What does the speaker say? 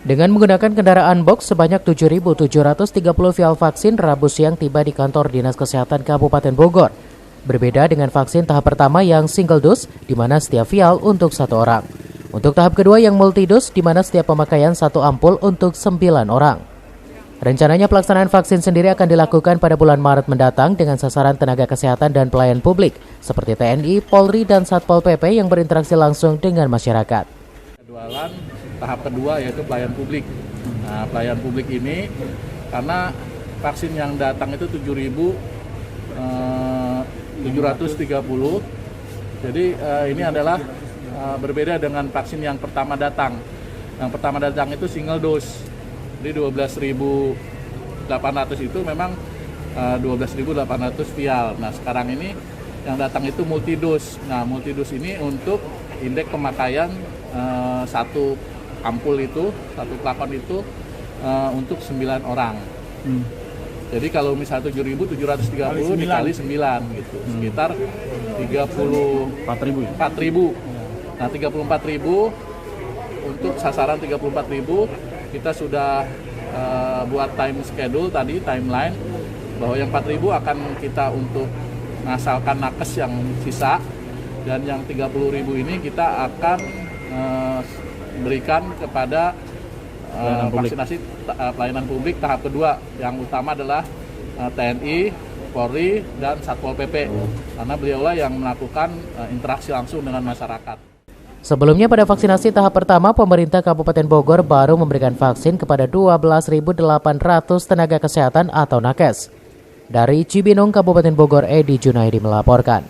Dengan menggunakan kendaraan box sebanyak 7.730 vial vaksin Rabu siang tiba di kantor Dinas Kesehatan Kabupaten Bogor. Berbeda dengan vaksin tahap pertama yang single dose, di mana setiap vial untuk 1 orang. Untuk tahap kedua yang multi dose, di mana setiap pemakaian 1 ampul untuk 9 orang. Rencananya pelaksanaan vaksin sendiri akan dilakukan pada bulan Maret mendatang dengan sasaran tenaga kesehatan dan pelayan publik, seperti TNI, Polri, dan Satpol PP yang berinteraksi langsung dengan masyarakat. Jualan tahap kedua yaitu pelayan publik. Nah, pelayan publik ini karena vaksin yang datang itu 7.730. Jadi ini adalah berbeda dengan vaksin yang pertama datang. Yang pertama datang itu single dose. Jadi 12.800 itu memang 12.800 vial. Nah, sekarang ini yang datang itu multi dose. Nah, multi dose ini untuk indeks pemakaian 1 ampul itu, 1 plakon itu untuk 9 orang. Jadi kalau misalnya 7.730 dikali 9 gitu, sekitar 34.000. Nah, 34.000 untuk sasaran 34.000 kita sudah buat time schedule tadi, timeline bahwa yang 4.000 akan kita untuk ngasalkan nakes yang sisa, dan yang 30.000 ini kita akan berikan kepada vaksinasi pelayanan publik tahap kedua, yang utama adalah TNI, Polri, dan Satpol PP, karena beliaulah yang melakukan interaksi langsung dengan masyarakat. Sebelumnya pada vaksinasi tahap pertama, pemerintah Kabupaten Bogor baru memberikan vaksin kepada 12.800 tenaga kesehatan atau nakes. Dari Cibinong, Kabupaten Bogor, Edi Junaidi melaporkan.